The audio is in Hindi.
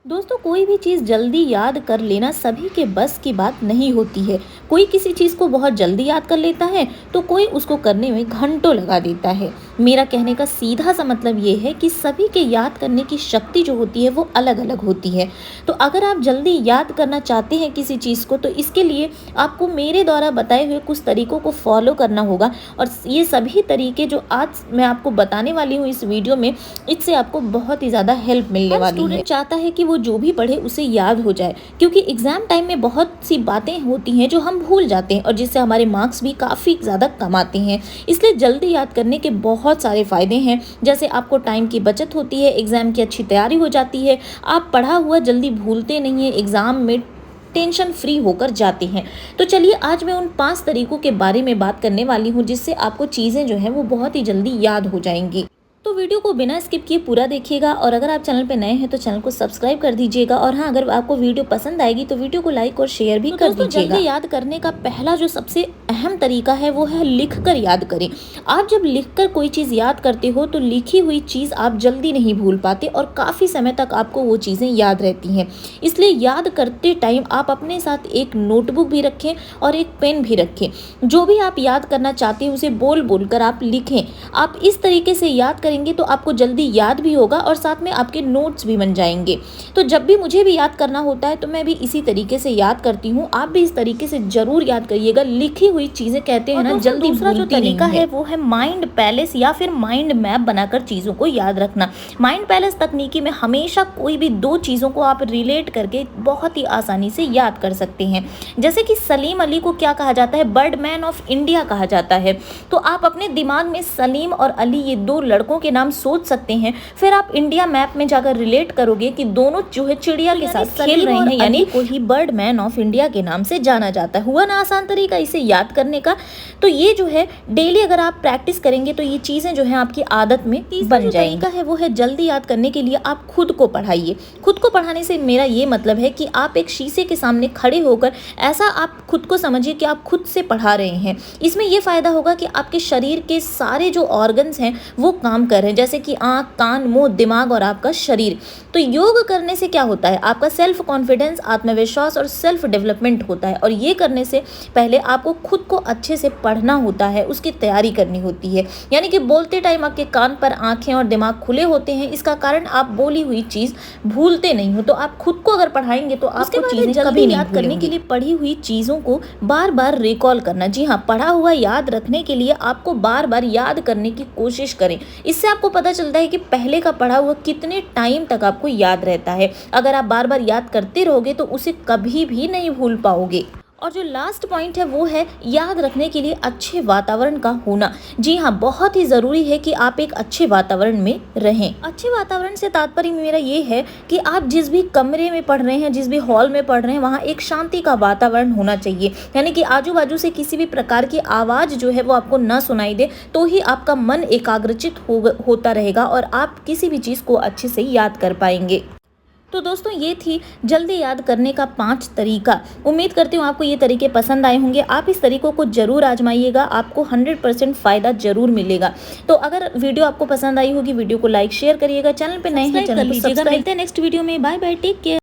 दोस्तों, कोई भी चीज़ जल्दी याद कर लेना सभी के बस की बात नहीं होती है। कोई किसी चीज़ को बहुत जल्दी याद कर लेता है तो कोई उसको करने में घंटों लगा देता है। मेरा कहने का सीधा सा मतलब ये है कि सभी के याद करने की शक्ति जो होती है वो अलग अलग होती है। तो अगर आप जल्दी याद करना चाहते हैं किसी चीज़ को, तो इसके लिए आपको मेरे द्वारा बताए हुए कुछ तरीकों को फॉलो करना होगा। और ये सभी तरीके जो आज मैं आपको बताने वाली हूँ इस वीडियो में, इससे आपको बहुत ही ज़्यादा हेल्प मिलने वाली है। स्टूडेंट चाहता है कि वो जो भी पढ़े उसे याद हो जाए, क्योंकि एग्जाम टाइम में बहुत सी बातें होती हैं जो हम भूल जाते हैं और जिससे हमारे मार्क्स भी काफ़ी ज़्यादा कम आते हैं। इसलिए जल्दी याद करने के बहुत सारे फ़ायदे हैं। जैसे आपको टाइम की बचत होती है, एग्ज़ाम की अच्छी तैयारी हो जाती है, आप पढ़ा हुआ जल्दी भूलते नहीं हैं, एग्ज़ाम में टेंशन फ्री होकर जाते हैं। तो चलिए, आज मैं उन 5 तरीकों के बारे में बात करने वाली हूँ जिससे आपको चीज़ें जो हैं वो बहुत ही जल्दी याद हो जाएंगी। तो वीडियो को बिना स्किप किए पूरा देखिएगा, और अगर आप चैनल पे नए हैं तो चैनल को सब्सक्राइब कर दीजिएगा। और हाँ, अगर आपको वीडियो पसंद आएगी तो वीडियो को लाइक और शेयर भी कर दीजिएगा। जल्दी याद करने का पहला जो सबसे अहम तरीका है वो है लिखकर याद करें। आप जब लिखकर कोई चीज़ याद करते हो तो लिखी हुई चीज़ आप जल्दी नहीं भूल पाते और काफ़ी समय तक आपको वो चीज़ें याद रहती हैं। इसलिए याद करते टाइम आप अपने साथ एक नोटबुक भी रखें और एक पेन भी रखें। जो भी आप याद करना चाहते हैं उसे बोल बोल कर आप लिखें। आप इस तरीके से याद करेंगे तो आपको जल्दी याद भी होगा और साथ में आपके नोट्स भी बन जाएंगे। तो जब भी मुझे भी याद करना होता है तो मैं भी इसी तरीके से याद करती हूँ। आप भी इस तरीके से जरूर याद करिएगा। लिखी हुई चीजें कहते हैं ना जल्दी। दूसरा जो तरीका है वो है माइंड पैलेस या फिर माइंड मैप बनाकर चीजों को याद रखना। माइंड पैलेस तकनीकी में हमेशा कोई भी दो चीजों को आप रिलेट करके बहुत ही आसानी से याद कर सकते हैं। जैसे कि सलीम अली को क्या कहा जाता है? बर्डमैन ऑफ इंडिया कहा जाता है। तो आप अपने दिमाग में सलीम और अली, ये दो लड़कों के नाम सोच सकते हैं। फिर आप इंडिया मैप में जाकर रिलेट करोगे कि दोनों चूहे चिड़िया के साथ खेल रहे हैं, यानी को ही बर्डमैन ऑफ इंडिया के नाम से जाना जाता है। हुआ ना आसान तरीका इसे याद करने का? तो ये जो है डेली अगर आप प्रैक्टिस करेंगे तो ये चीजें जो है आपकी आदत में बन जाएंगी। तरीका है वो है जल्दी याद करने के लिए आप खुद को पढ़ाइए। खुद को पढ़ाने से मेरा ये मतलब है कि आप एक शीशे के सामने खड़े होकर ऐसा आप खुद को समझिए कि आप खुद से पढ़ा रहे हैं। इसमें यह फायदा होगा कि आपके शरीर के सारे जो ऑर्गन्स हैं वो काम कर रहे हैं, जैसे कि आँख, कान, मुंह, दिमाग और आपका शरीर। तो योग करने से क्या होता है? आपका सेल्फ कॉन्फिडेंस, आत्मविश्वास और सेल्फ डेवलपमेंट होता है। और ये करने से पहले आपको खुद को अच्छे से पढ़ना होता है, उसकी तैयारी करनी होती है। यानी कि बोलते टाइम आपके कान पर आंखें और दिमाग खुले होते हैं। इसका कारण आप बोली हुई चीज भूलते नहीं हो। तो आप खुद को अगर पढ़ाएंगे तो आपको चीजें कभी नहीं याद करने के लिए पढ़ी हुई चीजों को बार बार रिकॉल करना। जी हाँ, पढ़ा हुआ याद रखने के लिए आपको बार बार याद करने की कोशिश करें। इससे आपको पता चलता है कि पहले का पढ़ा हुआ कितने टाइम तक आपको याद रहता है। अगर आप बार बार याद करते रहोगे तो उसे कभी भी नहीं भूल पाओगे। और जो लास्ट पॉइंट है वो है याद रखने के लिए अच्छे वातावरण का होना। जी हाँ, बहुत ही ज़रूरी है कि आप एक अच्छे वातावरण में रहें। अच्छे वातावरण से तात्पर्य मेरा ये है कि आप जिस भी कमरे में पढ़ रहे हैं, जिस भी हॉल में पढ़ रहे हैं, वहाँ एक शांति का वातावरण होना चाहिए। यानी कि आजू बाजू से किसी भी प्रकार की आवाज़ जो है वो आपको न सुनाई दे, तो ही आपका मन एकाग्रचित होता रहेगा और आप किसी भी चीज़ को अच्छे से याद कर पाएंगे। तो दोस्तों, ये थी जल्दी याद करने का 5 तरीका। उम्मीद करती हूँ आपको ये तरीके पसंद आए होंगे। आप इस तरीकों को जरूर आजमाइएगा, आपको 100% फ़ायदा जरूर मिलेगा। तो अगर वीडियो आपको पसंद आई होगी, वीडियो को लाइक शेयर करिएगा। चैनल पे नए हैं, चैनल को सब्सक्राइब। मिलते हैं नेक्स्ट वीडियो में। Bye bye, take care.